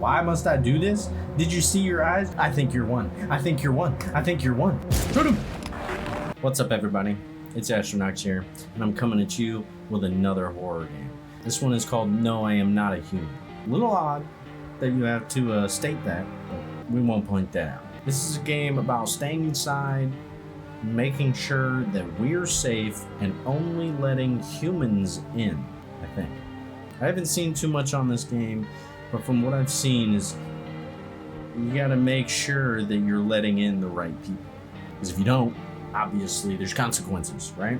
Why must I do this? Did you see your eyes? I think you're one. I think you're one. I think you're one. Shoot him! What's up, everybody? It's Astronaut here, and I'm coming at you with another horror game. This one is called No, I Am Not a Human. A little odd that you have to state that, but we won't point that out. This is a game about staying inside, making sure that we're safe, and only letting humans in, I think. I haven't seen too much on this game, but from what I've seen is you gotta make sure that you're letting in the right people. Because if you don't, obviously there's consequences, right?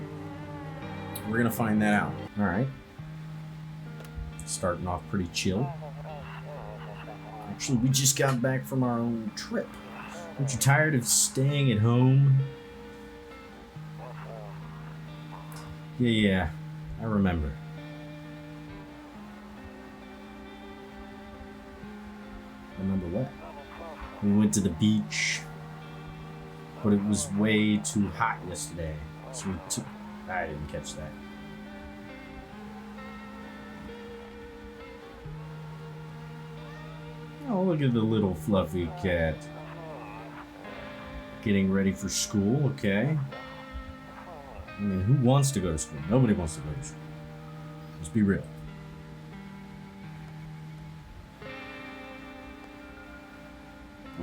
We're gonna find that out. Alright. Starting off pretty chill. Actually, we just got back from our own trip. Aren't you tired of staying at home? Yeah, I remember. Remember what? We went to the beach, but it was way too hot yesterday, so I didn't catch that. Oh, look at the little fluffy cat. Getting ready for school, okay. I mean, who wants to go to school? Nobody wants to go to school. Let's be real.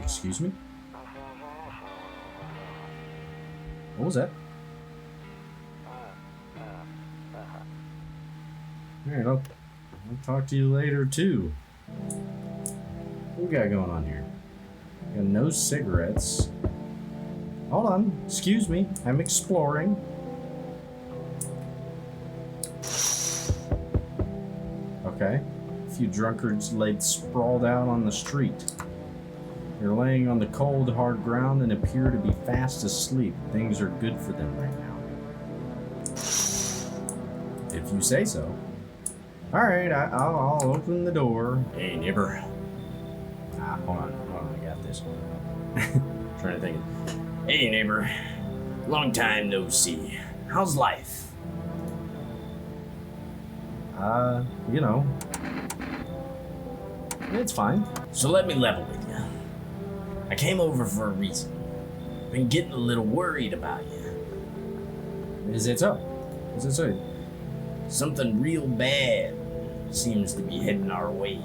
Excuse me? What was that? Alright, I'll talk to you later too. What we got going on here? Got no cigarettes. Hold on, excuse me, I'm exploring. Okay, a few drunkards laid sprawled out on the street. They're laying on the cold, hard ground and appear to be fast asleep. Things are good for them right now. If you say so. Alright, I'll open the door. Hey, neighbor. Hold on, I got this. Trying to think. Hey, neighbor. Long time no see. How's life? You know. It's fine. So let me level with you. I came over for a reason. Been getting a little worried about you. Is it so? Is it so? Something real bad seems to be heading our way.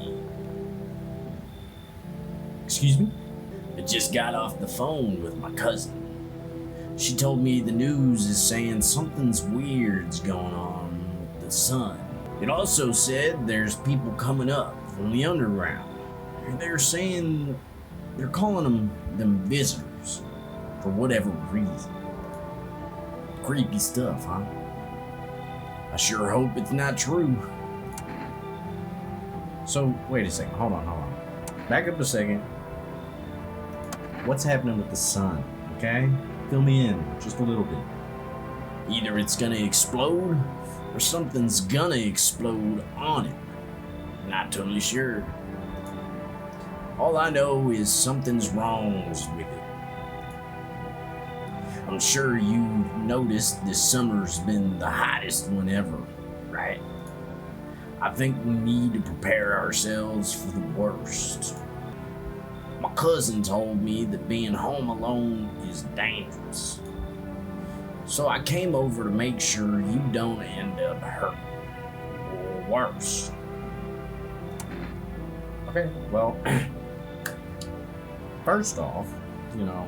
Excuse me? I just got off the phone with my cousin. She told me the news is saying something's weird's going on with the sun. It also said there's people coming up from the underground. They're saying they're calling them visitors for whatever reason. Creepy stuff, huh? I sure hope it's not true. So, wait a second. Hold on. Back up a second. What's happening with the sun, okay? Fill me in just a little bit. Either it's gonna explode, or something's gonna explode on it. Not totally sure. All I know is something's wrong with it. I'm sure you've noticed this summer's been the hottest one ever, right? I think we need to prepare ourselves for the worst. My cousin told me that being home alone is dangerous. So I came over to make sure you don't end up hurt, or worse. Okay, well, first off, you know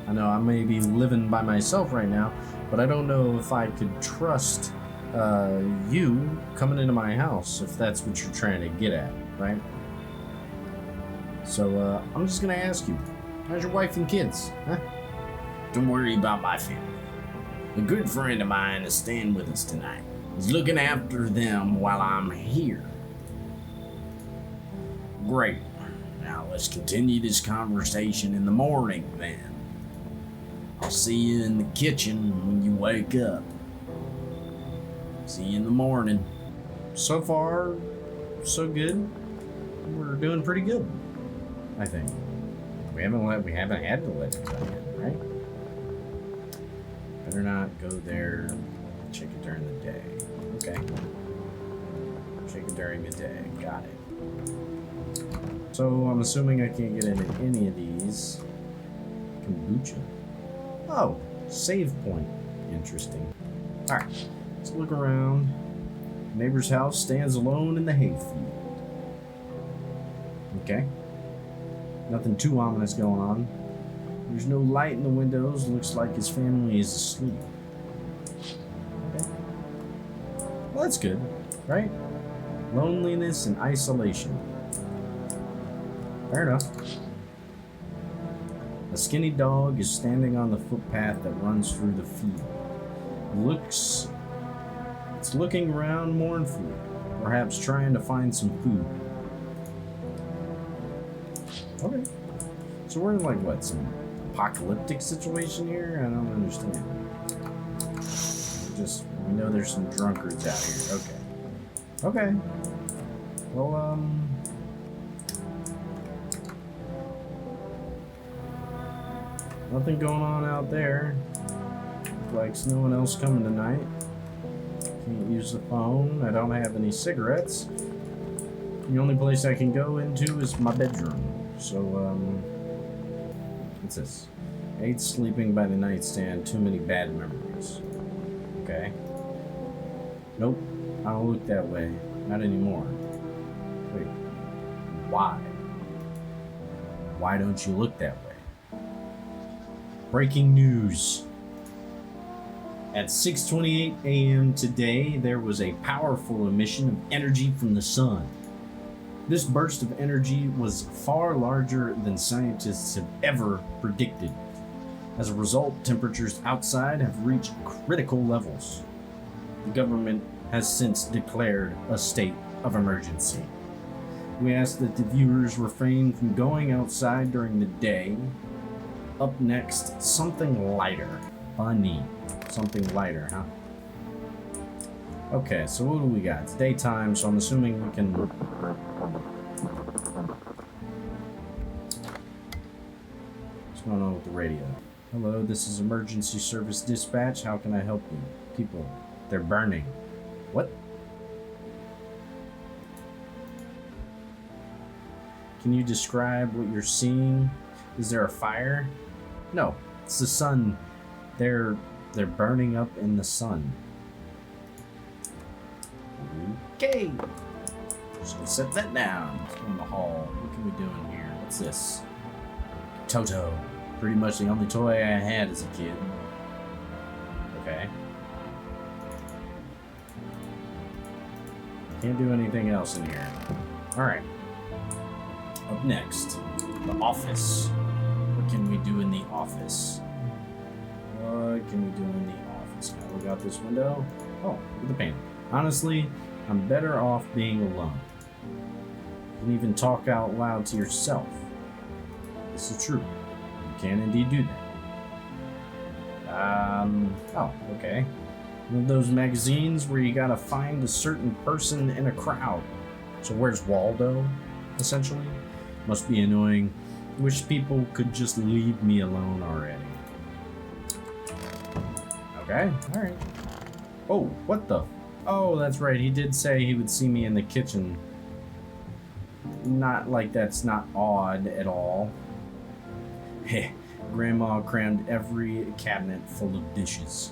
I may be living by myself right now, but I don't know if I could trust you coming into my house, if that's what you're trying to get at, right? So I'm just gonna ask you, how's your wife and kids, huh? Don't worry about my family. A good friend of mine is staying with us tonight. He's looking after them while I'm here. Great. Now let's continue this conversation in the morning then. I'll see you in the kitchen when you wake up. See you in the morning. So far, so good. We're doing pretty good, I think. We haven't had to let it come in, right? Better not go there. Check it during the day. Okay. Check it during the day. Got it. So I'm assuming I can't get into any of these. Kombucha. Oh, save point. Interesting. Alright, let's look around. Neighbor's house stands alone in the hayfield. Okay. Nothing too ominous going on. There's no light in the windows. Looks like his family is asleep. Okay. Well, that's good, right? Loneliness and isolation. Fair enough. A skinny dog is standing on the footpath that runs through the field. It's looking around mournfully, perhaps trying to find some food. Okay. So we're in like what, some apocalyptic situation here? I don't understand. We know there's some drunkards out here. Okay. Okay. Well, nothing going on out there. Like no one else coming tonight. Can't use the phone. I don't have any cigarettes. The only place I can go into is my bedroom. So, what's this? I hate sleeping by the nightstand. Too many bad memories. Okay. Nope. I don't look that way. Not anymore. Wait. Why? Why don't you look that way? Breaking news. At 6:28 a.m. today, there was a powerful emission of energy from the sun. This burst of energy was far larger than scientists have ever predicted. As a result, temperatures outside have reached critical levels. The government has since declared a state of emergency. We ask that the viewers refrain from going outside during the day. Up next, something lighter. Funny. Something lighter, huh? Okay, so what do we got? It's daytime, so I'm assuming we can... What's going on with the radio? Hello, this is emergency service dispatch. How can I help you? People, they're burning. What? Can you describe what you're seeing? Is there a fire? No, it's the sun. They're burning up in the sun. Okay. Just gonna set that down. Let's go in the hall. What can we do in here? What's this? Toto. Pretty much the only toy I had as a kid. Okay. Can't do anything else in here. Alright. Up next, the office. What can we do in the office? What can we do in the office? Can I look out this window? Oh, look at the paint. Honestly, I'm better off being alone. You can even talk out loud to yourself. This is true. You can indeed do that. Oh, okay. One of those magazines where you gotta find a certain person in a crowd. So where's Waldo, essentially? Must be annoying. Wish people could just leave me alone already. Okay, alright. Oh, what the? Oh, that's right. He did say he would see me in the kitchen. Not like that's not odd at all. Heh, Grandma crammed every cabinet full of dishes.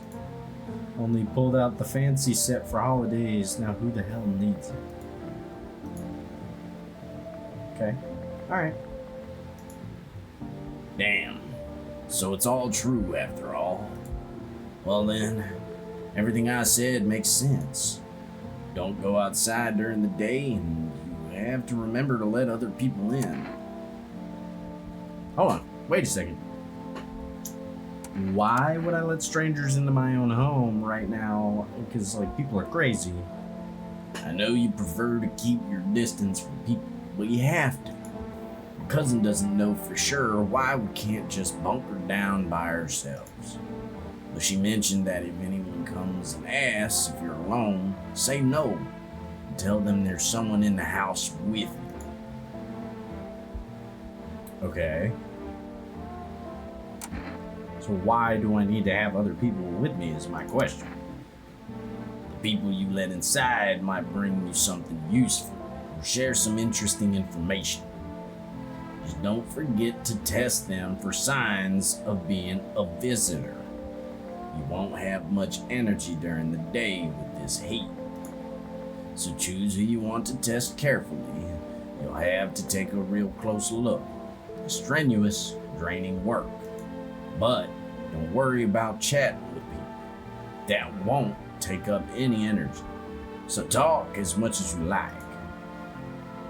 Only pulled out the fancy set for holidays. Now who the hell needs it? Okay, alright. Damn. So it's all true after all. Well then, everything I said makes sense. Don't go outside during the day, and you have to remember to let other people in. Hold on, wait a second. Why would I let strangers into my own home right now? Because, like, people are crazy. I know you prefer to keep your distance from people, but you have to. Your cousin doesn't know for sure why we can't just bunker down by ourselves. But she mentioned that if anyone comes and asks if you're alone, say no. And tell them there's someone in the house with you. Okay. So why do I need to have other people with me is my question. The people you let inside might bring you something useful or share some interesting information. Just don't forget to test them for signs of being a visitor. You won't have much energy during the day with this heat. So choose who you want to test carefully. You'll have to take a real close look. Strenuous, draining work. But don't worry about chatting with people. That won't take up any energy. So talk as much as you like.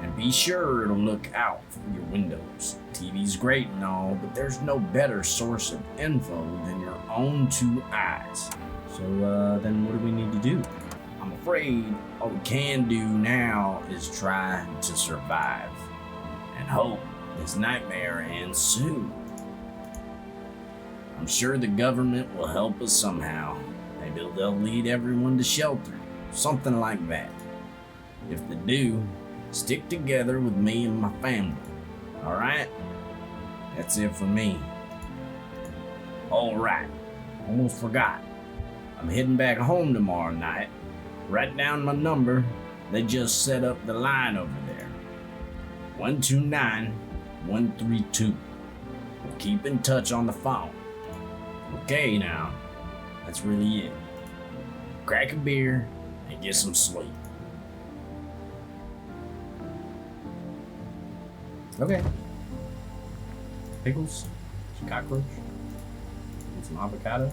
And be sure to look out for your windows. TV's great and all, but there's no better source of info than your own two eyes. So then what do we need to do? I'm afraid all we can do now is try to survive and hope this nightmare ends soon. I'm sure the government will help us somehow. Maybe they'll lead everyone to shelter, something like that. If they do, stick together with me and my family, alright? That's it for me. Alright, almost forgot. I'm heading back home tomorrow night. Write down my number. They just set up the line over there. 129-132. We'll keep in touch on the phone. Okay now, that's really it. Crack a beer and get some sleep. Okay. Pickles, some cockroach, and some avocado,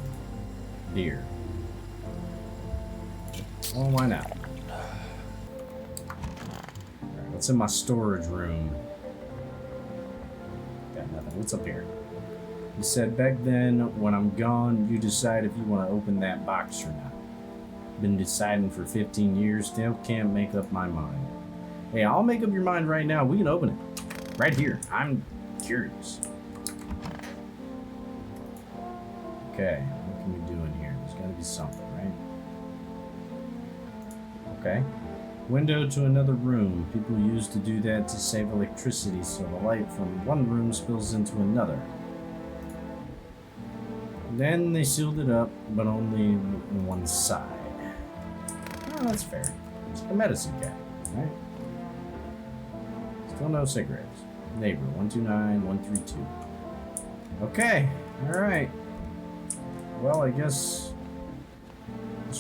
beer. Oh, why not? Alright, what's in my storage room? Got nothing. What's up here? You said back then, when I'm gone, you decide if you want to open that box or not. Been deciding for 15 years, still can't make up my mind. Hey, I'll make up your mind right now. We can open it. Right here. I'm curious. Okay, what can we do in here? There's gotta be something, right? Okay. Window to another room. People used to do that to save electricity, so the light from one room spills into another. Then they sealed it up, but only on one side. Oh, that's fair. It's a medicine cabinet, right? Still no cigarettes. Neighbor, 129-132. Okay, alright. Well, I guess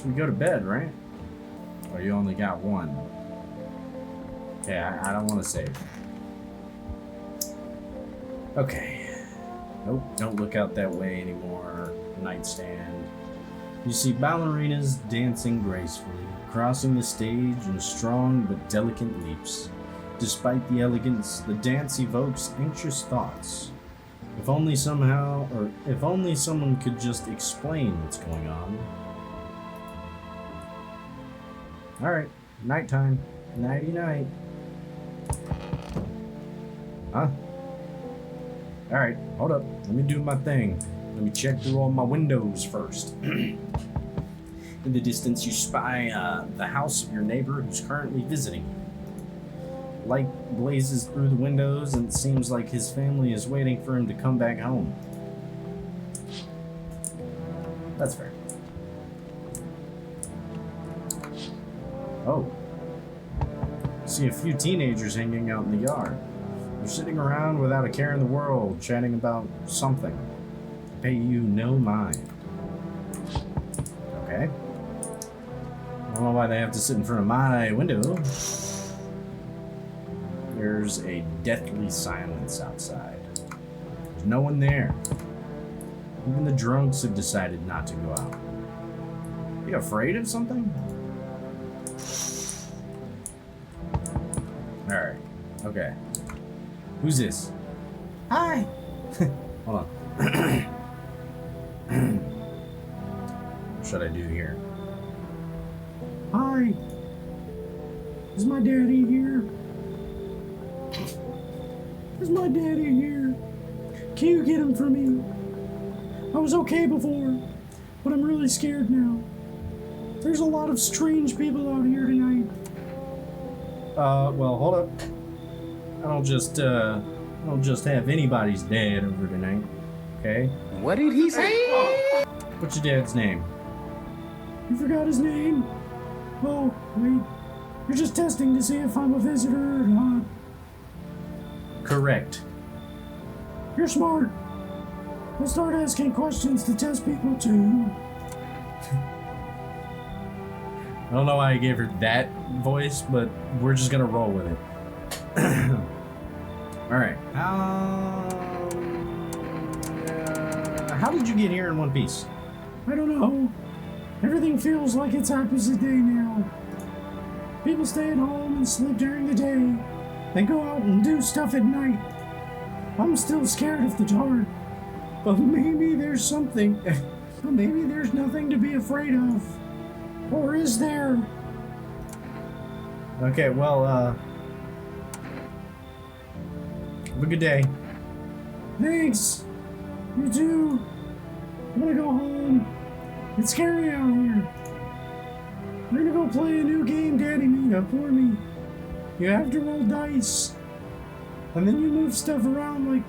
we go to bed, right? Or you only got one. Okay, I don't want to save. Okay. Nope, don't look out that way anymore. Nightstand. You see ballerinas dancing gracefully, crossing the stage in strong but delicate leaps. Despite the elegance, the dance evokes anxious thoughts. If only someone could just explain what's going on. Alright, nighttime. Nighty night. Huh? Alright, hold up. Let me do my thing. Let me check through all my windows first. In the distance, you spy the house of your neighbor who's currently visiting you. Light blazes through the windows, and it seems like his family is waiting for him to come back home. That's fair. Oh. See a few teenagers hanging out in the yard. They're sitting around without a care in the world, chatting about something. Pay you no mind. Okay. I don't know why they have to sit in front of my window. There's a deathly silence outside. There's no one there. Even the drunks have decided not to go out. Are you afraid of something? Alright. Okay. Who's this? Hi! Hold on. What should I do here? Hi! Is my daddy here? Is my daddy here? Can you get him for me? I was okay before, but I'm really scared now. There's a lot of strange people out here tonight. Well, hold up. I don't just have anybody's dad over tonight, okay? What did he say? What's your dad's name? You forgot his name? Oh, wait. You're just testing to see if I'm a visitor or not. Correct. You're smart. We'll start asking questions to test people too. I don't know why I gave her that voice, but we're just gonna roll with it. All right. How did you get here in one piece? I don't know. Everything feels like it's opposite day now. People stay at home and sleep during the day. They go out and do stuff at night. I'm still scared of the dark. But maybe there's something. But maybe there's nothing to be afraid of. Or is there? Okay, well, have a good day. Thanks. You too. I'm gonna go home. It's scary out here. We're gonna go play a new game Daddy made up for me. You have to roll dice. And then you move stuff around like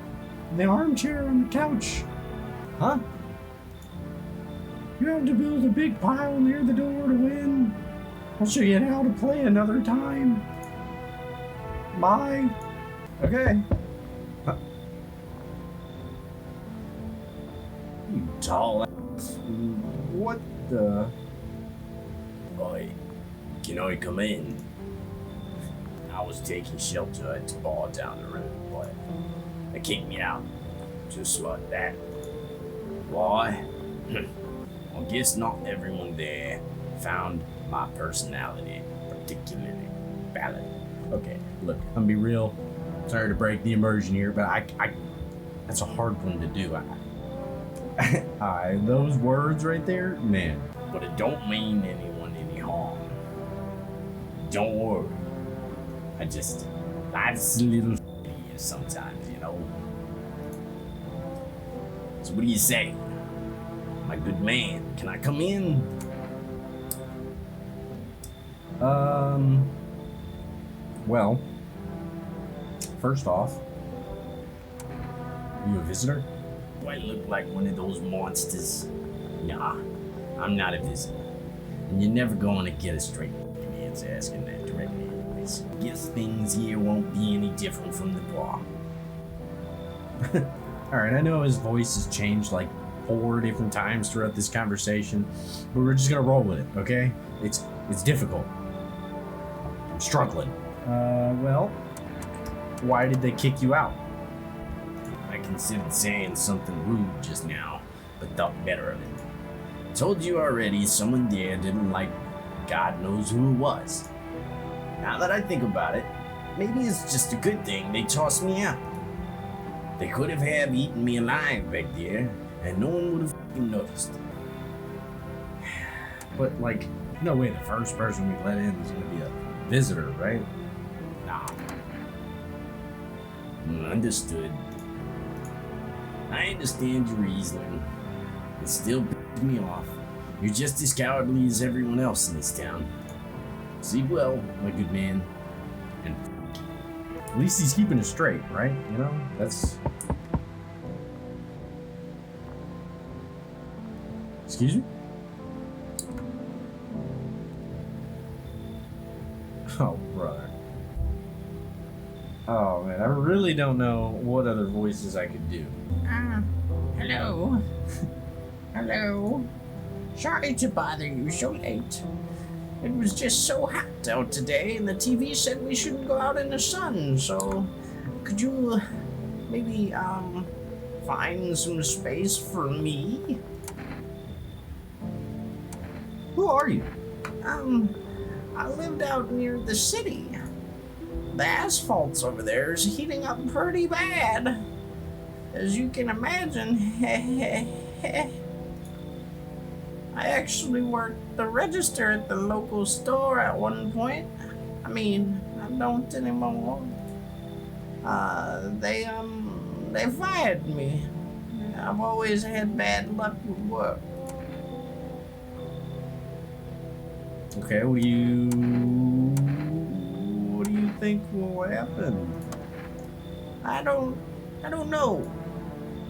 the armchair on the couch. Huh? You have to build a big pile near the door to win. I'll show you how to play another time. Bye. Okay. You tall ass. What the? Oi, can I come in? I was taking shelter at the bar down the road, but they kicked me out. Just like that. Why? I guess not everyone there found my personality particularly valid. Okay, look, I'm gonna be real. Sorry to break the immersion here, but I that's a hard one to do. Those words right there, man. But it don't mean anyone any harm. Don't worry. Life's a little here sometimes, you know. So what do you say? My good man, can I come in? Well, first off, you a visitor? Do I look like one of those monsters? Nah, I'm not a visitor. And you're never going to get a straight answer asking that directly anyways. Guess things here won't be any different from the bar. Alright, I know his voice has changed like 4 different times throughout this conversation, but we're just gonna roll with it, okay? It's difficult. I'm struggling. Well, why did they kick you out? I considered saying something rude just now, but thought better of it. Told you already, someone there didn't like God knows who it was. Now that I think about it, maybe it's just a good thing they tossed me out. They could have eaten me alive back there, and no one would have noticed. But like, no way the first person we let in is gonna be a visitor, right? Nah. Understood. I understand your reasoning. It still pisses me off. You're just as cowardly as everyone else in this town. Sleep well, my good man. And At least he's keeping it straight, right? You know, that's. Excuse me? Oh, brother. Oh, man, I really don't know what other voices I could do. Hello. Hello. Sorry to bother you so late. It was just so hot out today, and the TV said we shouldn't go out in the sun, so could you maybe, find some space for me? Who are you? I lived out near the city. The asphalt's over there is heating up pretty bad. As you can imagine, I actually worked the register at the local store at one point. I mean, I don't anymore. They fired me. I've always had bad luck with work. Okay, what do you think will happen? I don't know.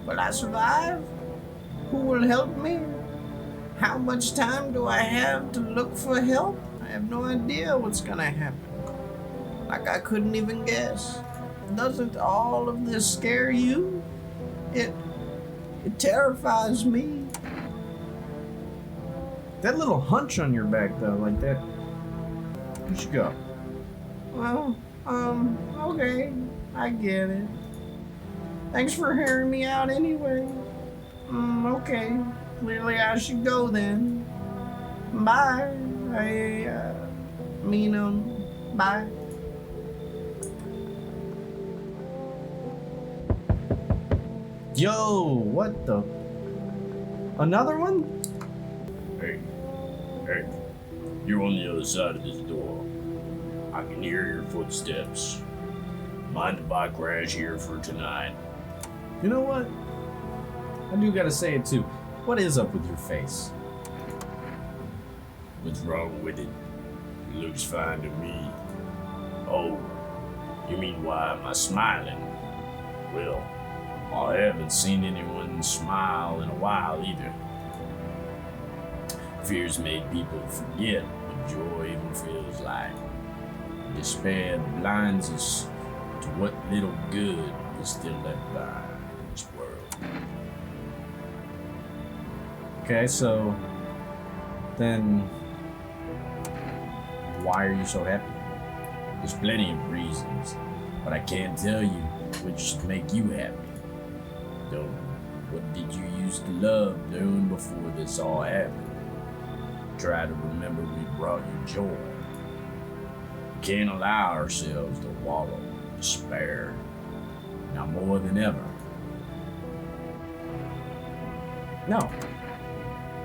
Will I survive? Who will help me? How much time do I have to look for help? I have no idea what's gonna happen. Like I couldn't even guess. Doesn't all of this scare you? It terrifies me. That little hunch on your back, though, like that. You should go. Well, okay. I get it. Thanks for hearing me out anyway. Okay. Clearly I should go then. Bye. Bye. Yo, what the? Another one? Hey, you're on the other side of this door. I can hear your footsteps. Mind if I crash here for tonight? You know what? I do gotta say it too. What is up with your face? What's wrong with it? It looks fine to me. Oh, you mean why am I smiling? Well, I haven't seen anyone smile in a while either. Fear's made people forget what joy even feels like. Despair blinds us to what little good is still left behind in this world. Okay, so then why are you so happy? There's plenty of reasons, but I can't tell you which should make you happy. Though, what did you used to love doing before this all happened? Try to remember we brought you joy. We can't allow ourselves to wallow in despair, now more than ever. No.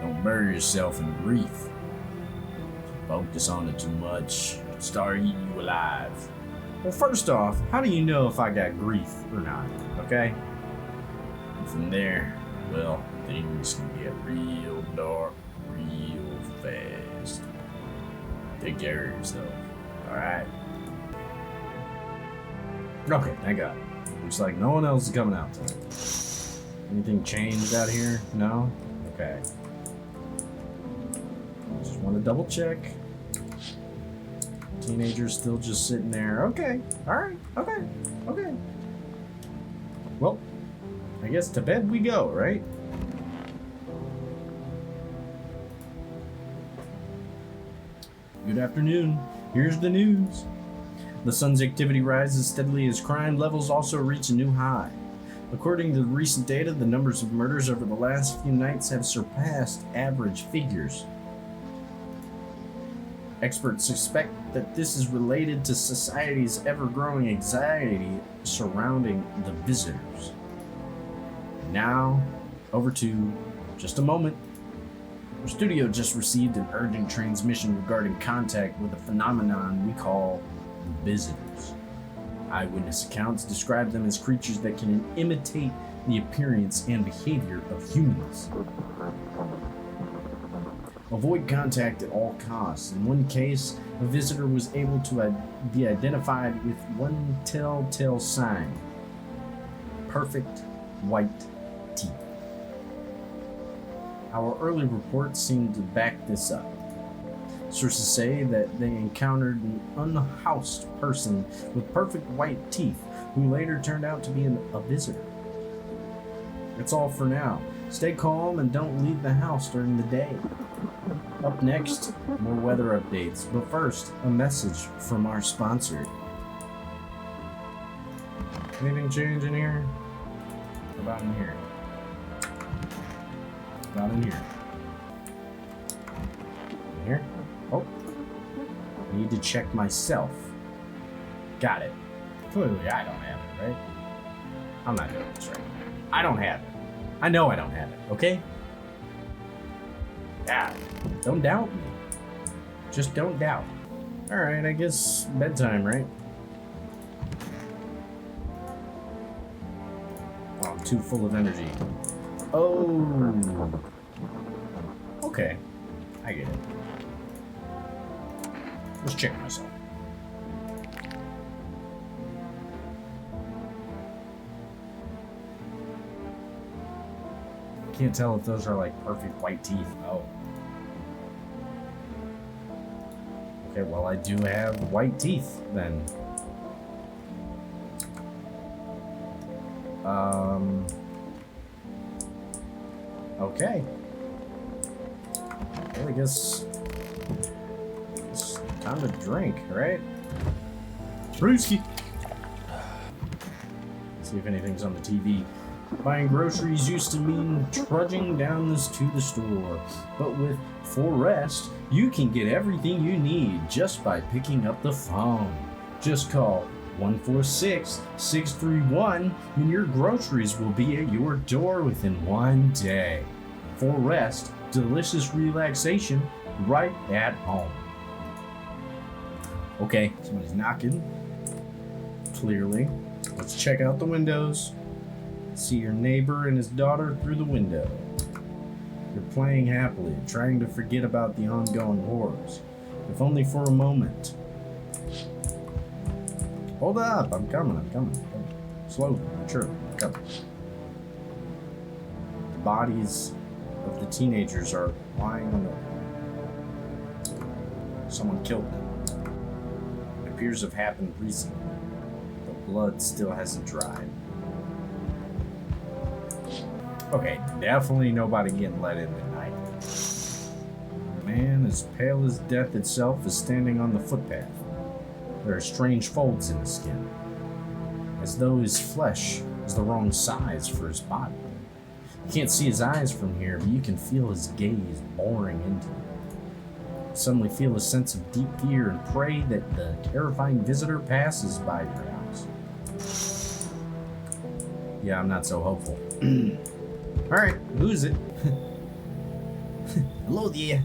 Don't bury yourself in grief. Focus on it too much, start eating you alive. Well, first off, how do you know if I got grief or not? Okay? And from there, well, things can get real dark real fast. Take care of yourself, alright? Okay, thank God. Looks like no one else is coming out tonight. Anything changed out here? No? Okay. Just want to double check. Teenager's still just sitting there. Okay. Alright. Okay. Okay. Well, I guess to bed we go, right? Good afternoon. Here's the news. The sun's activity rises steadily as crime levels also reach a new high. According to the recent data, the numbers of murders over the last few nights have surpassed average figures. Experts suspect that this is related to society's ever-growing anxiety surrounding the visitors. Now, over to just a moment. Our studio just received an urgent transmission regarding contact with a phenomenon we call the visitors. Eyewitness accounts describe them as creatures that can imitate the appearance and behavior of humans. Avoid contact at all costs. In one case, a visitor was able to be identified with one telltale sign: perfect white teeth. Our early reports seem to back this up. Sources say that they encountered an unhoused person with perfect white teeth who later turned out to be a visitor. That's all for now. Stay calm and don't leave the house during the day. Up next, more weather updates, but first, a message from our sponsor. Anything change in here? How about in here? About in here. In here? Oh. I need to check myself. Got it. Clearly I don't have it, right? I'm not doing this right. I don't have it. I know I don't have it, okay? Yeah. Don't doubt me. Just don't doubt. Alright, I guess bedtime, right? Oh, I'm too full of energy. Oh. Okay. I get it. Let's check myself. Can't tell if those are like perfect white teeth. Oh. Okay, well I do have white teeth then. Okay. Well, I guess it's time to drink, right? Brewski. See if anything's on the TV. Buying groceries used to mean trudging down to the store, but with For Rest, you can get everything you need just by picking up the phone. Just call 146-631 and your groceries will be at your door within one day. For Rest, delicious relaxation right at home. Okay, somebody's knocking. Clearly. Let's check out the windows. See your neighbor and his daughter through the window. You're playing happily, trying to forget about the ongoing horrors, if only for a moment. Hold up, I'm coming. Slowly, but sure, I'm coming. The bodies of the teenagers are lying on the... Someone killed them. It appears to have happened recently. The blood still hasn't dried. Okay, definitely nobody getting let in tonight. A man as pale as death itself is standing on the footpath. There are strange folds in his skin, as though his flesh is the wrong size for his body. You can't see his eyes from here, but you can feel his gaze boring into you. You suddenly feel a sense of deep fear and pray that the terrifying visitor passes by your house. Yeah, I'm not so hopeful. Alright, who's it? Hello there,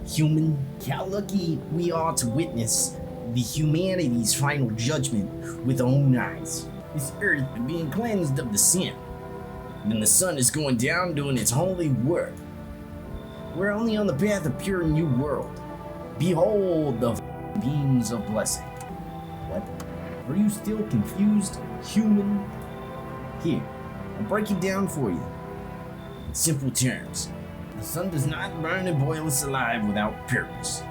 human. How lucky we are to witness the humanity's final judgment with our own eyes. This earth is being cleansed of the sin, and the sun is going down doing its holy work. We're only on the path of pure new world. Behold the beams of blessing. What? Are you still confused, human? Here, I'll break it down for you. In simple terms, the sun does not burn and boil us alive without purpose.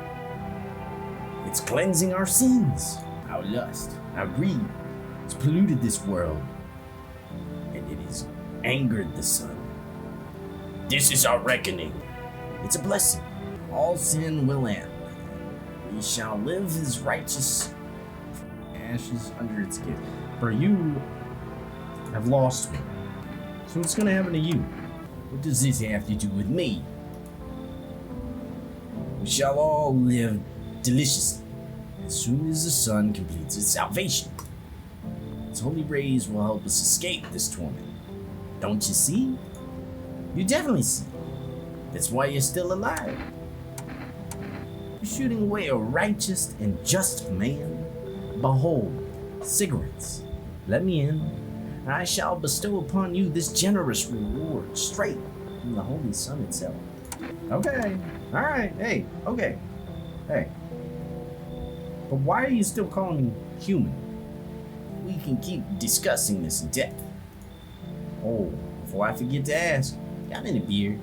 It's cleansing our sins, our lust, our greed. It's polluted this world, and it has angered the sun. This is our reckoning. It's a blessing. All sin will end. We shall live as righteous Ashes under its skin. For you have lost me. So what's gonna happen to you? What does this have to do with me? We shall all live deliciously as soon as the sun completes its salvation. Its holy rays will help us escape this torment. Don't you see? You definitely see. That's why you're still alive. You're shooting away a righteous and just man. Behold, cigarettes. Let me in, and I shall bestow upon you this generous reward straight from the holy sun itself. Okay. Alright. Hey. Okay. Hey. But why are you still calling me human? We can keep discussing this in depth. Oh, Before I forget to ask, got any beer?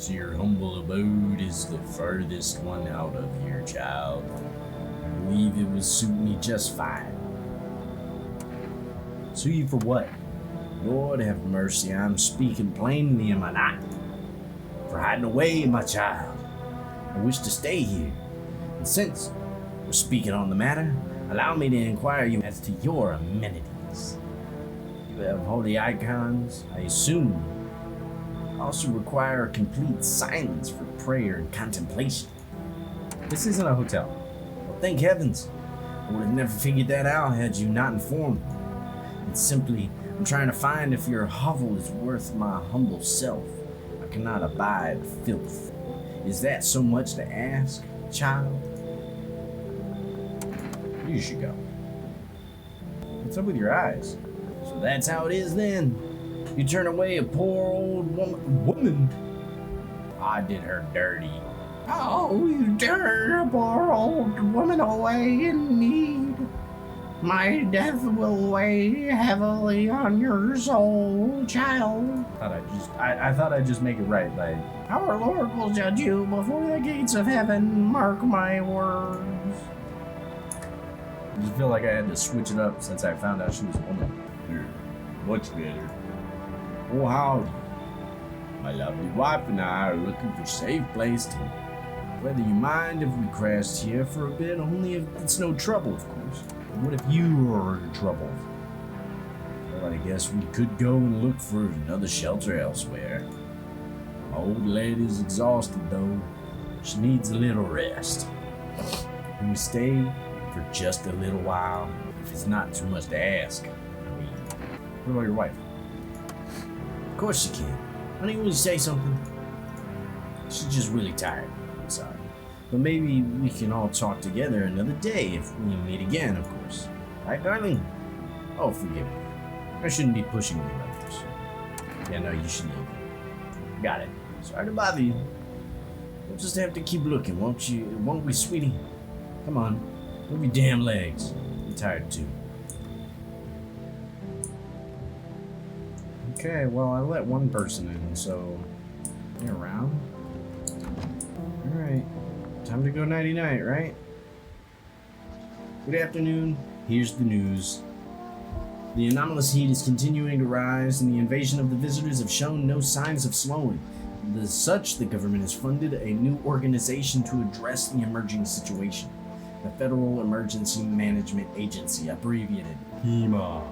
as your humble abode is the furthest one out of here, child. I believe it would suit me just fine. Sue you for what? Lord have mercy, I'm speaking plainly, am I not? For hiding away, my child. I wish to stay here. And since we're speaking on the matter, allow me to inquire you as to your amenities. You have holy icons, I assume. Also require complete silence for prayer and contemplation. This isn't a hotel. Well, thank heavens. I would have never figured that out had you not informed me. It's simply, I'm trying to find if your hovel is worth my humble self. I cannot abide filth. Is that so much to ask, child? You should go. What's up with your eyes? So that's how it is then. You turn away a poor old woman. I did her dirty. Oh, you turn a poor old woman away in need. My death will weigh heavily on your soul, child. I thought I'd just make it right by... Our Lord will judge you before the gates of heaven, mark my words. I just feel like I had to switch it up since I found out she was a woman. Much better. Oh, howdy. My lovely wife and I are looking for a safe place to live. Whether you mind if we crashed here for a bit, only if it's no trouble, of course. But what if you are in trouble? Well, I guess we could go and look for another shelter elsewhere. My old lady's exhausted, though. She needs a little rest. Can we stay for just a little while? If it's not too much to ask. I mean, what about your wife? Of course she can. Honey, will you say something? She's just really tired. I'm sorry. But maybe we can all talk together another day if we meet again, of course. Right, darling? Oh, forgive me. I shouldn't be pushing you like this. Yeah, no, you should leave. Got it. Sorry to bother you. We'll just have to keep looking, won't you? Won't we, sweetie? Come on. Move your damn legs. I'm tired too. Okay, well, I let one person in, so you're around. Alright, time to go nighty-night, right? Good afternoon. Here's the news. The anomalous heat is continuing to rise, and the invasion of the visitors have shown no signs of slowing. As such, the government has funded a new organization to address the emerging situation. The Federal Emergency Management Agency, abbreviated FEMA.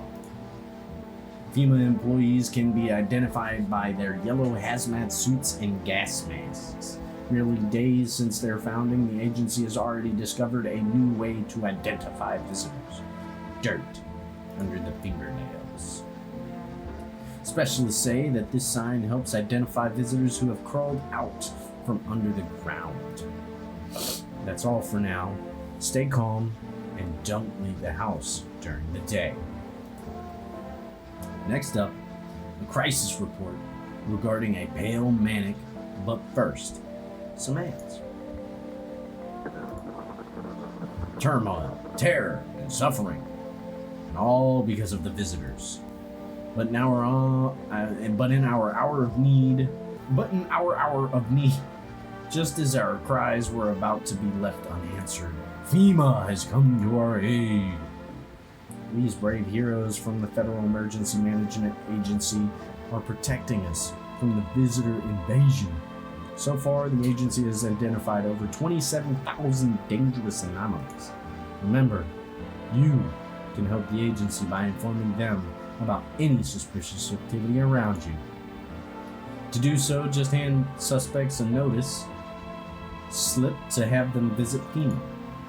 FEMA employees can be identified by their yellow hazmat suits and gas masks. Merely days since their founding, the agency has already discovered a new way to identify visitors. Dirt under the fingernails. Specialists say that this sign helps identify visitors who have crawled out from under the ground. That's all for now. Stay calm and don't leave the house during the day. Next up, a crisis report regarding a pale manic, but first, some ads. Turmoil, terror, and suffering, and all because of the visitors. But in our hour of need, just as our cries were about to be left unanswered, FEMA has come to our aid. These brave heroes from the Federal Emergency Management Agency are protecting us from the visitor invasion. So far, the agency has identified over 27,000 dangerous anomalies. Remember, you can help the agency by informing them about any suspicious activity around you. To do so, just hand suspects a notice slip to have them visit FEMA.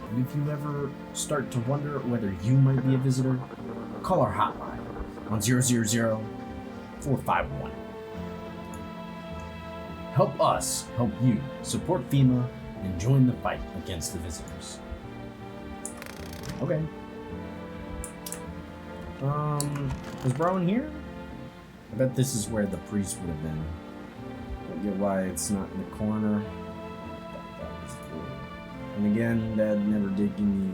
And if you ever start to wonder whether you might be a visitor, call our hotline on 000-451. Help us help you. Support FEMA and join the fight against the visitors. Okay. Was bro in here? I bet this is where the priest would have been. I don't get why it's not in the corner. And again, Dad never did give me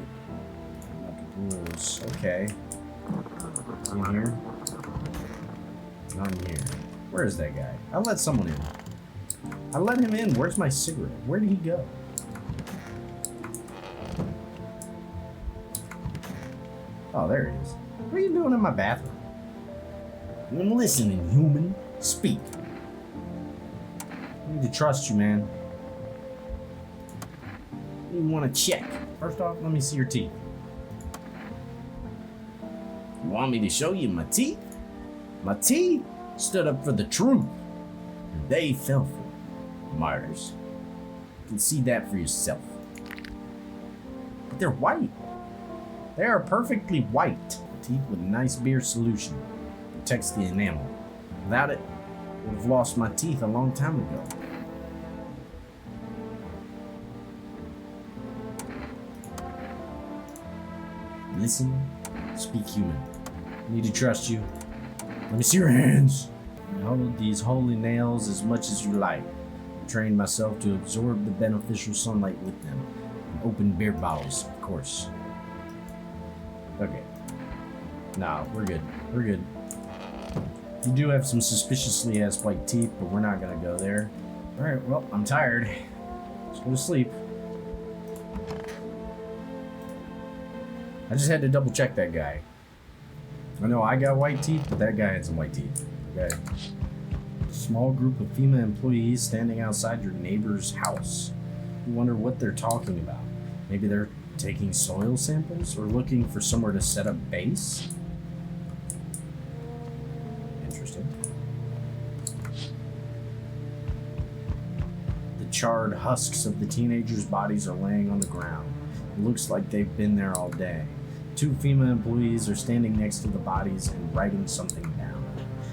rules. Okay. Is he in here? Not in here. Where is that guy? I let someone in. I let him in. Where's my cigarette? Where did he go? Oh, there he is. What are you doing in my bathroom? I'm listening, human. Speak. I need to trust you, man. You want to check. First off, let me see your teeth. You want me to show you my teeth? My teeth stood up for the truth. And they fell for it. Martyrs. You can see that for yourself. But they're white. They are perfectly white. Teeth with a nice beer solution. Protects the enamel. Without it, I would have lost my teeth a long time ago. Listen, speak human. I need to trust you. Let me see your hands. And hold these holy nails as much as you like. I trained myself to absorb the beneficial sunlight with them. And open beer bottles, of course. Okay. Nah, we're good. We're good. You do have some suspiciously ass white teeth, but we're not gonna go there. Alright, well, I'm tired. Let's go to sleep. I just had to double check that guy. I know I got white teeth, but that guy had some white teeth. Okay. Small group of female employees standing outside your neighbor's house. You wonder what they're talking about. Maybe they're taking soil samples or looking for somewhere to set up base? Interesting. The charred husks of the teenagers' bodies are laying on the ground. It looks like they've been there all day. 2 female employees are standing next to the bodies and writing something down.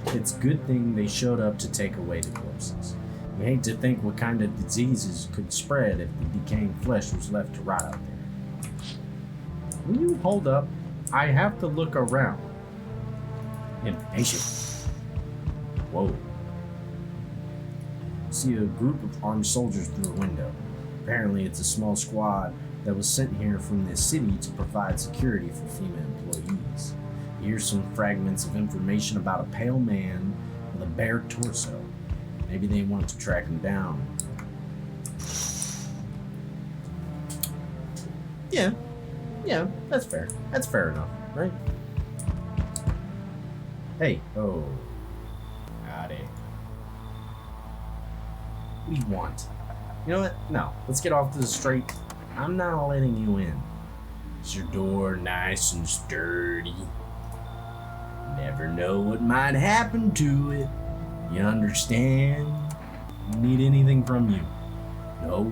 It's a good thing they showed up to take away the corpses. You hate to think what kind of diseases could spread if the decaying flesh was left to rot out there. Will you hold up? I have to look around. Impatient. Whoa. See a group of armed soldiers through a window. Apparently it's a small squad that was sent here from the city to provide security for female employees. Here's some fragments of information about a pale man with a bare torso. Maybe they want to track him down. Yeah, that's fair. That's fair enough, right? Hey, oh. Howdy. What do you want? You know what? No, let's get off to the straight. I'm not letting you in. Is your door nice and sturdy? Never know what might happen to it. You understand? Need anything from you? No,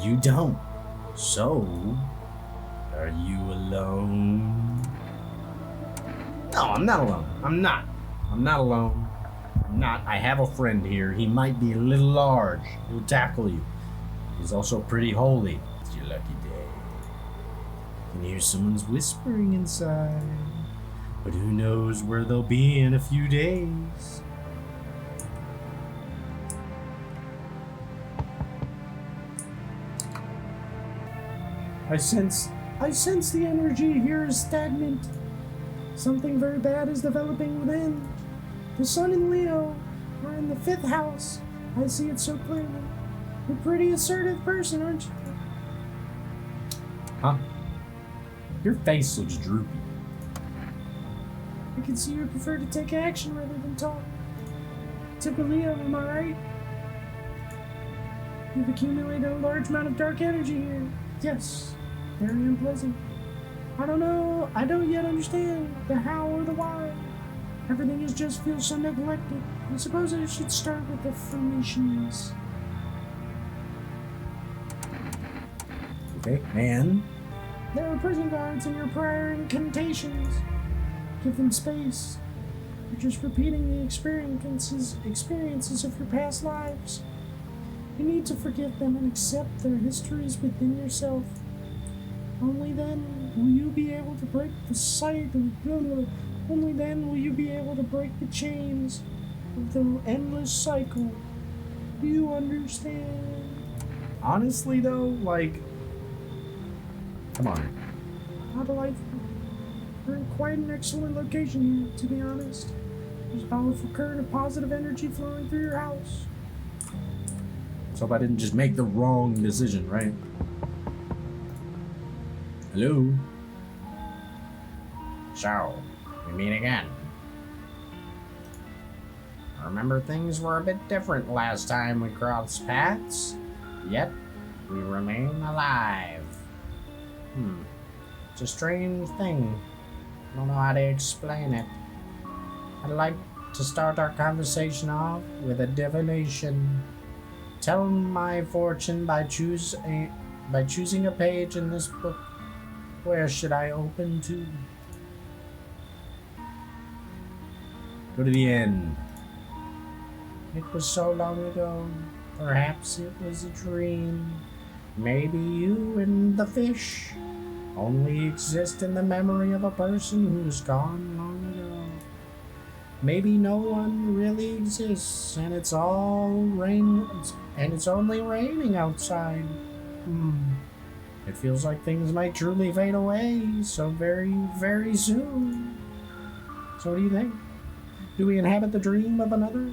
you don't. So, are you alone? No, I'm not alone. I'm not alone. I'm not. I have a friend here. He might be a little large. He'll tackle you. He's also pretty holy. It's your lucky day. You can hear someone's whispering inside. But who knows where they'll be in a few days. I sense the energy here is stagnant. Something very bad is developing within. The sun and Leo are in the 5th house. I see it so clearly. You're a pretty assertive person, aren't you? Huh? Your face looks droopy. I can see you prefer to take action rather than talk. Typical Leo, am I right? You've accumulated a large amount of dark energy here. Yes, very unpleasant. I don't know, I don't yet understand the how or the why. Everything just feels so neglected. I suppose I should start with the formations. Okay, and? There are prison guards in your prior incantations. Give them space. You're just repeating the experiences of your past lives. You need to forgive them and accept their histories within yourself. Only then will you be able to break the Only then will you be able to break the chains of the endless cycle. Do you understand? Honestly though, like, come on. How delightful. We're in quite an excellent location here, to be honest. There's a powerful current of positive energy flowing through your house. Let's hope I didn't just make the wrong decision, right? Hello? So, we meet again. I remember things were a bit different last time we crossed paths, yet we remain alive. It's a strange thing. I don't know how to explain it. I'd like to start our conversation off with a divination. Tell my fortune by choosing a page in this book. Where should I open to? Go to the end. It was so long ago. Perhaps it was a dream. Maybe you and the fish only exist in the memory of a person who's gone long ago. Maybe no one really exists, and it's only raining outside. It feels like things might truly fade away so very, very soon. So what do you think? Do we inhabit the dream of another?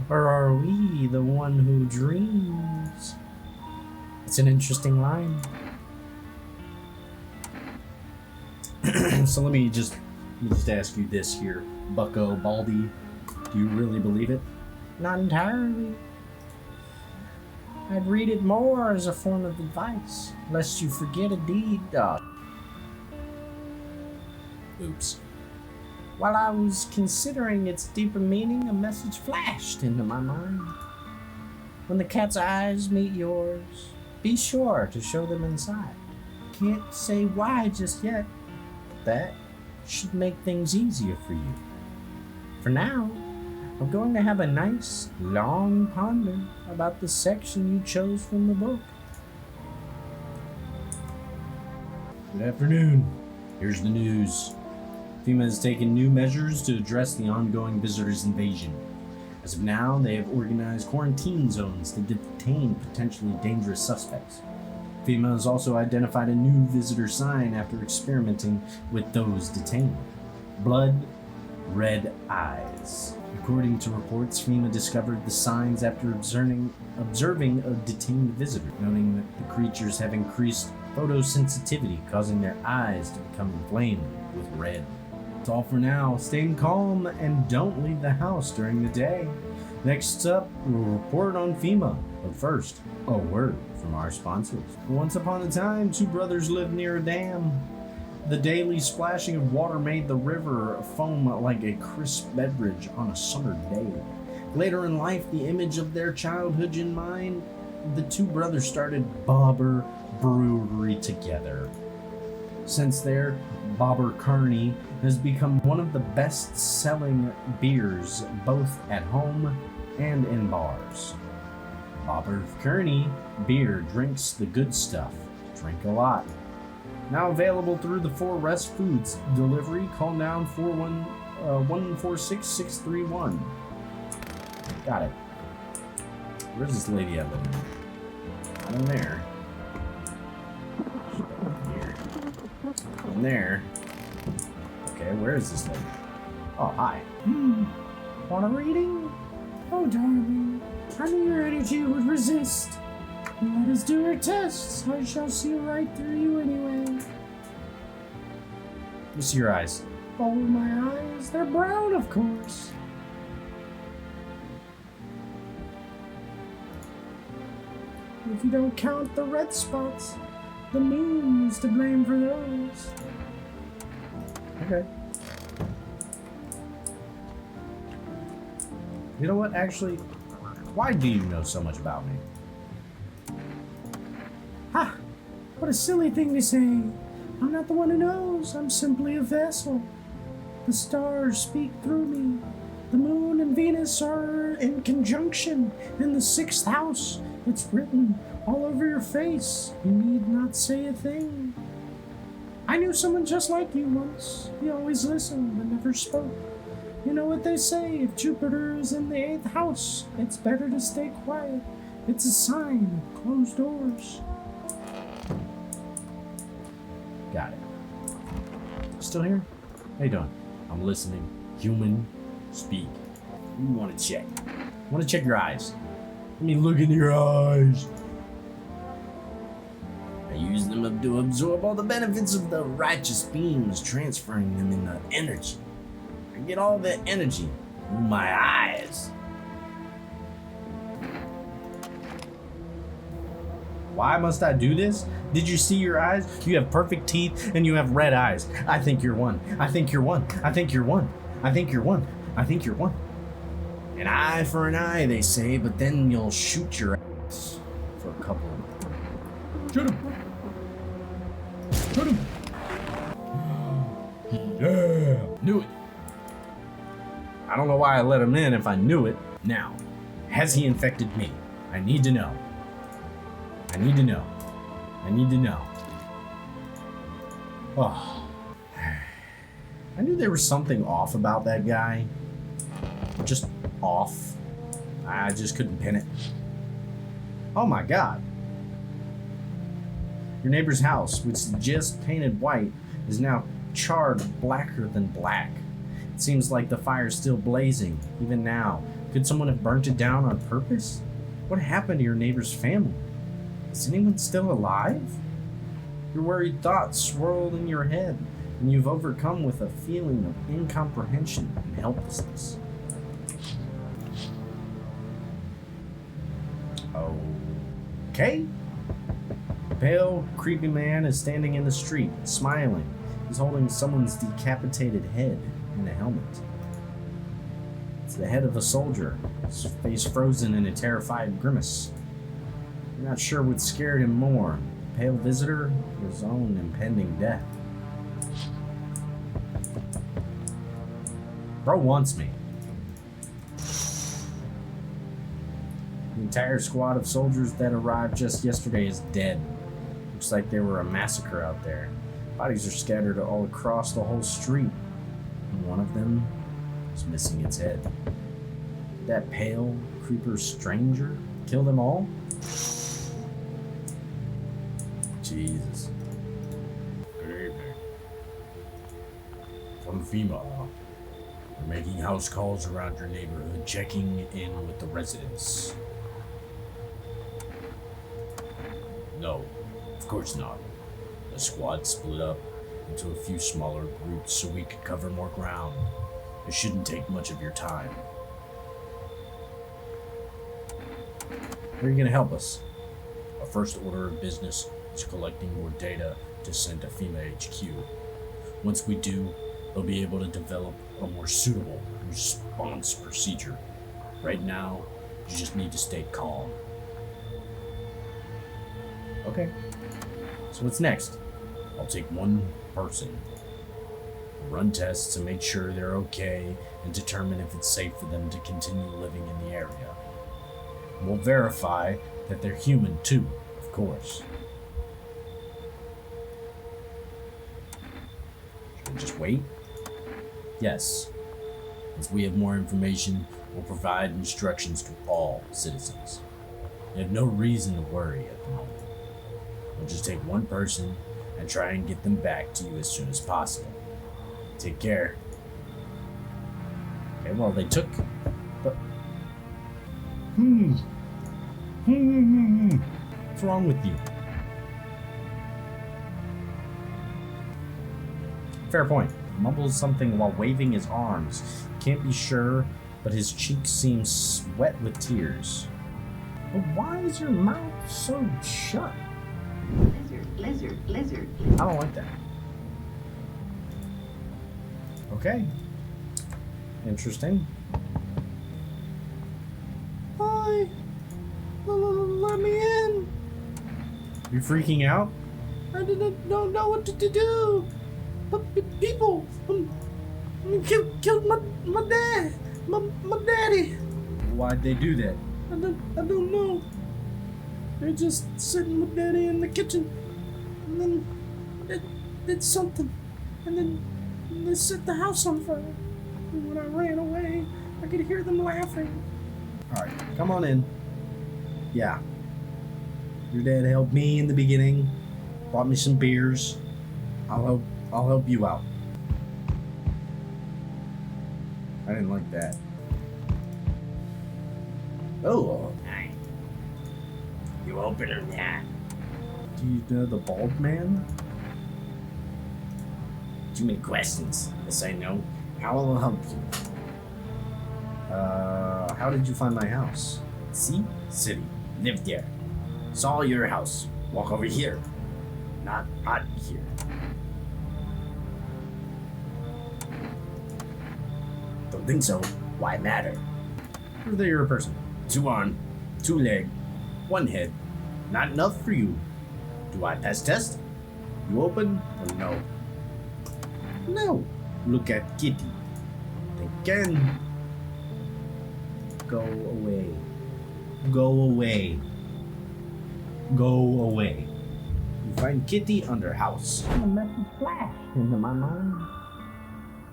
Or are we the one who dreams? It's an interesting line. So let me just ask you this here, Bucko Baldy. Do you really believe it? Not entirely. I'd read it more as a form of advice, lest you forget a deed, dog. Oops. While I was considering its deeper meaning, a message flashed into my mind. When the cat's eyes meet yours, be sure to show them inside. Can't say why just yet, but that should make things easier for you. For now, I'm going to have a nice, long ponder about the section you chose from the book. Good afternoon. Here's the news. FEMA has taken new measures to address the ongoing visitors' invasion. As of now, they have organized quarantine zones to detain potentially dangerous suspects. FEMA has also identified a new visitor sign after experimenting with those detained. Blood, red eyes. According to reports, FEMA discovered the signs after observing a detained visitor, noting that the creatures have increased photosensitivity, causing their eyes to become inflamed with red. That's all for now. Stay calm and don't leave the house during the day. Next up, we'll report on FEMA. But first, a word from our sponsors. Once upon a time, two brothers lived near a dam. The daily splashing of water made the river foam like a crisp beverage on a summer day. Later in life, the image of their childhood in mind, the two brothers started Bobber Brewery together. Since there, Bobber Kearney has become one of the best-selling beers both at home and in bars. Bobber Kearney beer drinks the good stuff. Drink a lot. Now available through the 4 Rest Foods delivery. Call now 146-631. Got it. Where's this lady at? Not in there. Here. In there. Okay, where is this lady? Oh, hi. Want a reading? Oh, darling, I knew your energy would resist. Let us do our tests. I shall see right through you anyway. Let me see your eyes. Oh, my eyes, they're brown, of course. If you don't count the red spots, the moon is to blame for those. Okay. You know what, actually, why do you know so much about me? Ha! What a silly thing to say. I'm not the one who knows. I'm simply a vessel. The stars speak through me. The moon and Venus are in conjunction in the 6th house. It's written all over your face. You need not say a thing. I knew someone just like you once. He always listened but never spoke. You know what they say, if Jupiter is in the 8th house, it's better to stay quiet. It's a sign of closed doors. Got it. Still here? How you doing? I'm listening. Human, speak. Who you want to check? I want to check your eyes. Let me look into your eyes. I use them to absorb all the benefits of the righteous beings, transferring them into energy. I get all the energy through my eyes. Why must I do this? Did you see your eyes? You have perfect teeth and you have red eyes. I think you're one. I think you're one. I think you're one. I think you're one. I think you're one. An eye for an eye, they say, but then you'll shoot your ass for a couple of... Shoot him. Shoot him. Yeah. Knew it. I don't know why I let him in if I knew it. Now, has he infected me? I need to know. I need to know. I need to know. Oh. I knew there was something off about that guy. Just off. I just couldn't pin it. Oh my god. Your neighbor's house, which is just painted white, is now charred blacker than black. It seems like the fire's still blazing, even now. Could someone have burnt it down on purpose? What happened to your neighbor's family? Is anyone still alive? Your worried thoughts swirled in your head. and you've overcome with a feeling of incomprehension and helplessness. Okay. A pale, creepy man is standing in the street, smiling. He's holding someone's decapitated head in a helmet. It's the head of a soldier, his face frozen in a terrified grimace. You're not sure what scared him more, the pale visitor or his own impending death. Bro wants me. The entire squad of soldiers that arrived just yesterday is dead. Looks like there were a massacre out there. Bodies are scattered all across the whole street. And one of them is missing its head. That pale, creeper stranger kill them all? Jesus. Good evening. From FEMA. We're making house calls around your neighborhood, checking in with the residents. No, of course not. The squad split up into a few smaller groups so we could cover more ground. It shouldn't take much of your time. How are you gonna help us? Our first order of business is collecting more data to send to FEMA HQ. Once we do, they'll be able to develop a more suitable response procedure. Right now, you just need to stay calm. Okay. So what's next? I'll take one person, run tests to make sure they're okay, and determine if it's safe for them to continue living in the area. We'll verify that they're human too, of course. Should we just wait? Yes. Once we have more information, we'll provide instructions to all citizens. You have no reason to worry at the moment. We'll just take one person and try and get them back to you as soon as possible. Take care. Okay, well, they took the... What's wrong with you? Fair point. Mumbles something while waving his arms. Can't be sure, but his cheeks seem wet with tears. But why is your mouth so shut? Lizard. I don't like that. Okay. Interesting. Hi. Let me in. You freaking out? I don't know what to do. But people killed my dad. My daddy. Why'd they do that? I don't know. They're just sitting with daddy in the kitchen. And then they did something. And then they set the house on fire. And when I ran away, I could hear them laughing. Alright, come on in. Yeah. Your dad helped me in the beginning. Bought me some beers. I'll help you out. I didn't like that. Oh. Hi. You open or not? Do you know the bald man? Too many questions. Yes, I know. How will I help you? How did you find my house? See? City. Live there. Saw your house. Walk over here. Not here. Don't think so. Why matter? Prove that you're a person. 2 arm, 2 leg, 1 head. Not enough for you. Do I pass test? You open or no? No. Look at Kitty. Again. Go away. Go away. Go away. You find Kitty under house. A message flashed into my mind.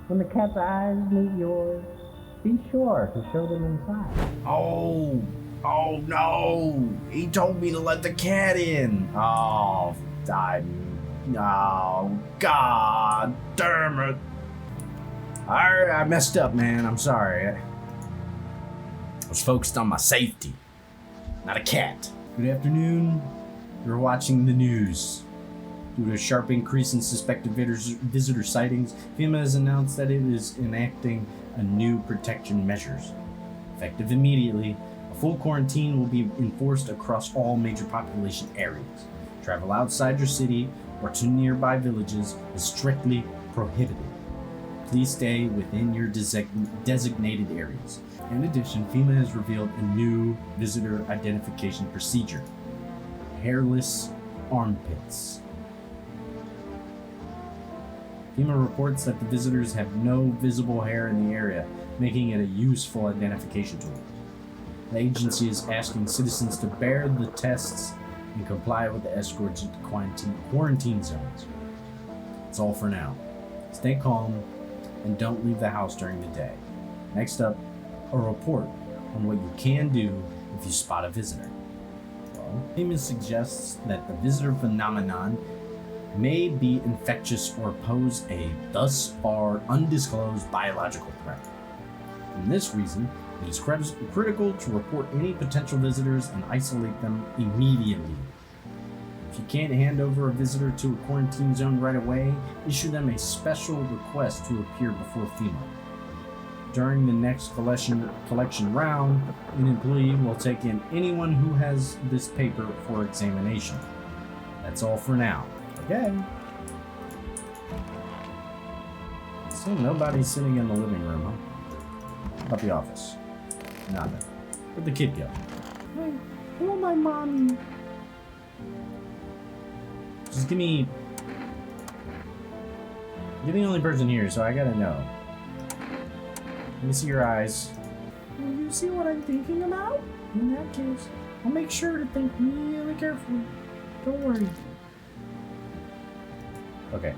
When the cat's eyes meet yours, be sure to show them inside. Oh no! He told me to let the cat in. Oh, God damn it! I messed up, man. I'm sorry. I was focused on my safety, not a cat. Good afternoon. You're watching the news. Due to a sharp increase in suspected visitor sightings, FEMA has announced that it is enacting a new protection measures. Effective immediately, a full quarantine will be enforced across all major population areas. Travel outside your city or to nearby villages is strictly prohibited. Please stay within your designated areas. In addition, FEMA has revealed a new visitor identification procedure: hairless armpits. FEMA reports that the visitors have no visible hair in the area, making it a useful identification tool. The agency is asking citizens to bear the tests and comply with the escorts to quarantine zones. That's all for now. Stay calm and don't leave the house during the day. Next up, a report on what you can do if you spot a visitor. Well, FEMA suggests that the visitor phenomenon may be infectious or pose a thus far undisclosed biological threat. For this reason, it is critical to report any potential visitors and isolate them immediately. If you can't hand over a visitor to a quarantine zone right away, issue them a special request to appear before FEMA. During the next collection round, an employee will take in anyone who has this paper for examination. That's all for now. Okay. So nobody's sitting in the living room, huh? How about the office? Nada. Where'd the kid go? Hey, oh my mommy. Just give me... You're the only person here, so I gotta know. Let me see your eyes. Will you see what I'm thinking about? In that case, I'll make sure to think really carefully. Don't worry. Okay.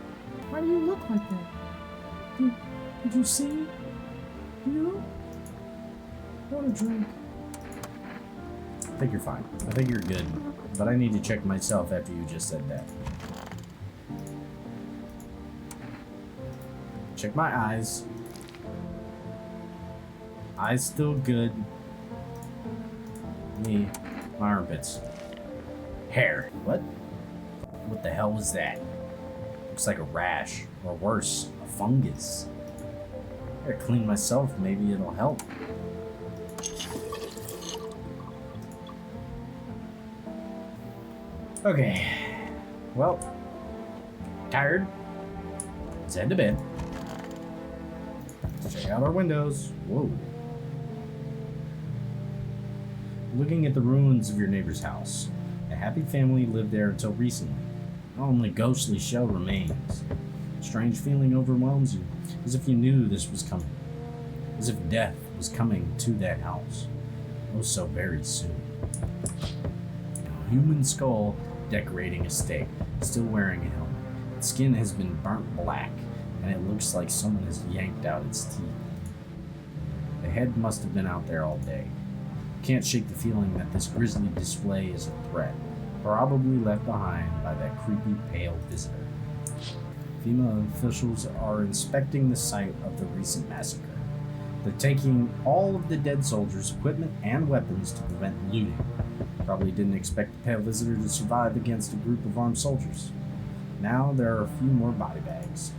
Why do you look like that? Did you see? You? I want a drink. I think you're fine. I think you're good. But I need to check myself after you just said that. Check my eyes. Eyes still good. Me. My armpits. Hair. What? What the hell was that? Looks like a rash. Or worse, a fungus. I gotta clean myself. Maybe it'll help. Okay. Well. Tired. Let's head to bed. Let's check out our windows. Whoa. Looking at the ruins of your neighbor's house. A happy family lived there until recently. Only ghostly shell remains. A strange feeling overwhelms you, as if you knew this was coming. As if death was coming to that house. Oh, so very soon. A human skull decorating a stake, still wearing a helmet. Its skin has been burnt black, and it looks like someone has yanked out its teeth. The head must have been out there all day. Can't shake the feeling that this grisly display is a threat, probably left behind by that creepy pale visitor. FEMA officials are inspecting the site of the recent massacre. They're taking all of the dead soldiers' equipment and weapons to prevent looting. Probably didn't expect the pale visitor to survive against a group of armed soldiers. Now there are a few more body bags.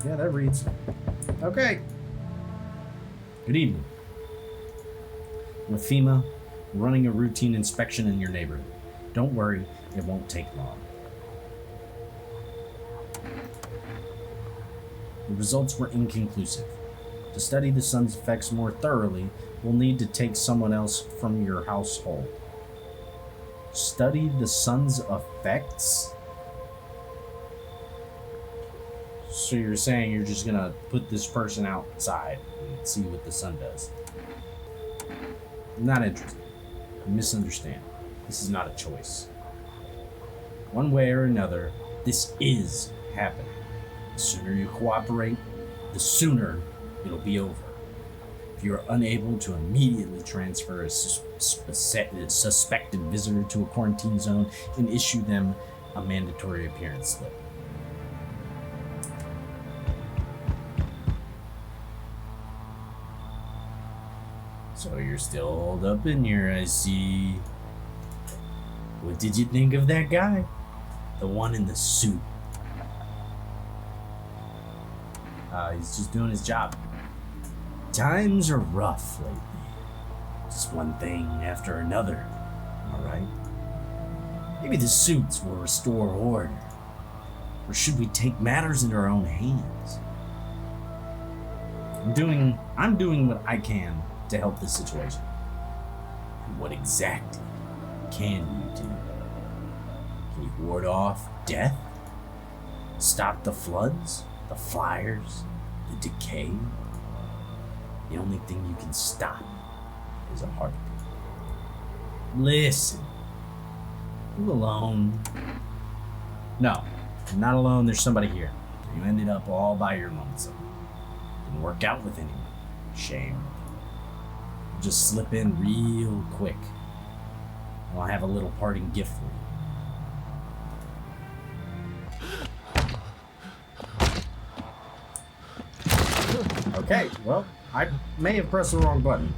Yeah, that reads. Okay. Good evening. With FEMA, running a routine inspection in your neighborhood. Don't worry, it won't take long. The results were inconclusive. To study the sun's effects more thoroughly, we'll need to take someone else from your household. Study the sun's effects? So you're saying you're just gonna put this person outside and see what the sun does? I'm not interested. You misunderstand. This is not a choice. One way or another, this is happening. The sooner you cooperate, the sooner it'll be over. If you are unable to immediately transfer a suspected visitor to a quarantine zone and issue them a mandatory appearance slip. So you're still holed up in here, I see. What did you think of that guy? The one in the suit. He's just doing his job. Times are rough lately. Just one thing after another. Am I right? Maybe the suits will restore order. Or should we take matters into our own hands? I'm doing what I can to help this situation. And what exactly can you do? Can you ward off death? Stop the floods? The fires? The decay? The only thing you can stop is a heartbeat. Listen. You alone? No, I'm not alone. There's somebody here. You ended up all by your lonesome. Didn't work out with anyone. Shame. I'll just slip in real quick. I'll have a little parting gift for you. Okay, well, I may have pressed the wrong button.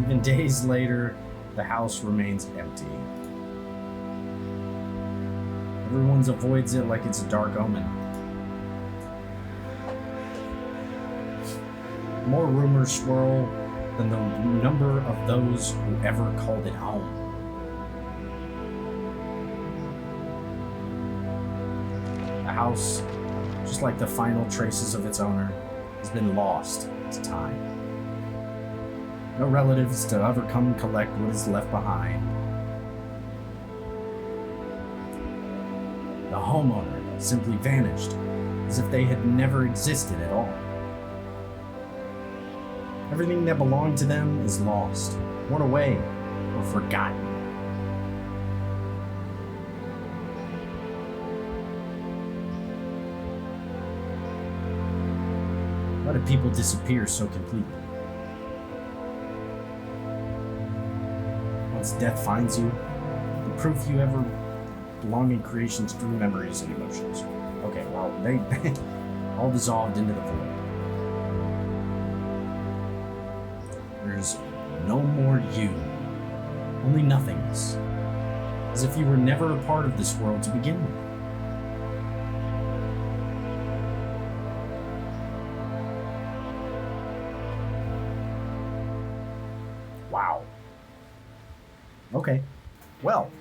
Even days later, the house remains empty. Everyone avoids it like it's a dark omen. More rumors swirl than the number of those who ever called it home. The house, just like the final traces of its owner, has been lost to time. No relatives to ever come collect what is left behind. The homeowner simply vanished, as if they had never existed at all. Everything that belonged to them is lost, worn away, or forgotten. Why do people disappear so completely? Once death finds you, the proof you ever belong in creation's true memories and emotions. Okay, well, they all dissolved into the void. There's no more you, only nothingness, as if you were never a part of this world to begin with. Wow. Okay. Well,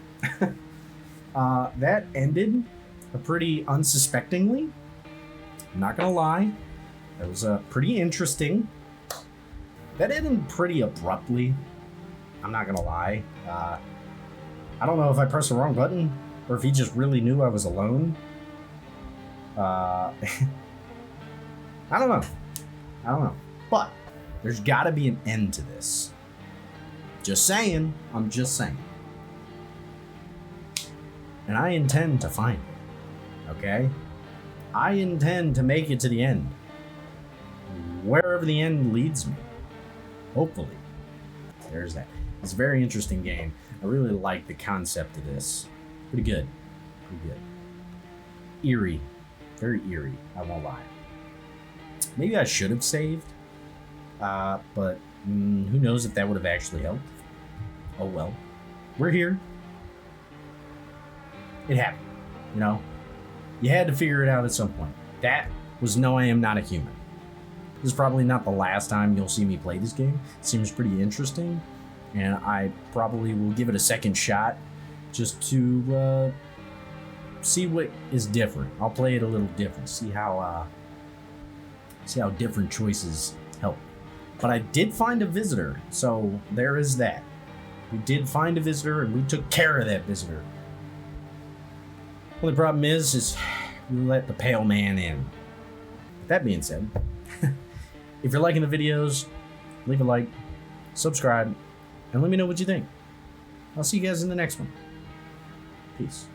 that ended pretty unsuspectingly. I'm not gonna lie. That was pretty interesting. That ended pretty abruptly. I'm not gonna lie. I don't know if I pressed the wrong button or if he just really knew I was alone. I don't know. But there's gotta be an end to this. Just saying. I'm just saying. And I intend to find it. Okay? I intend to make it to the end. Wherever the end leads me. Hopefully. There's that. It's a very interesting game. I really like the concept of this. Pretty good. Eerie. Very eerie, I won't lie. Maybe I should have saved. But who knows if that would have actually helped. Oh well. We're here. It happened. You know? You had to figure it out at some point. That was No, I Am Not a Human. This is probably not the last time you'll see me play this game. It seems pretty interesting, and I probably will give it a second shot just to see what is different. I'll play it a little different, see how different choices help. But I did find a visitor, so there is that. We did find a visitor, and we took care of that visitor. Only problem is we let the pale man in. With that being said, if you're liking the videos, leave a like, subscribe, and let me know what you think. I'll see you guys in the next one. Peace.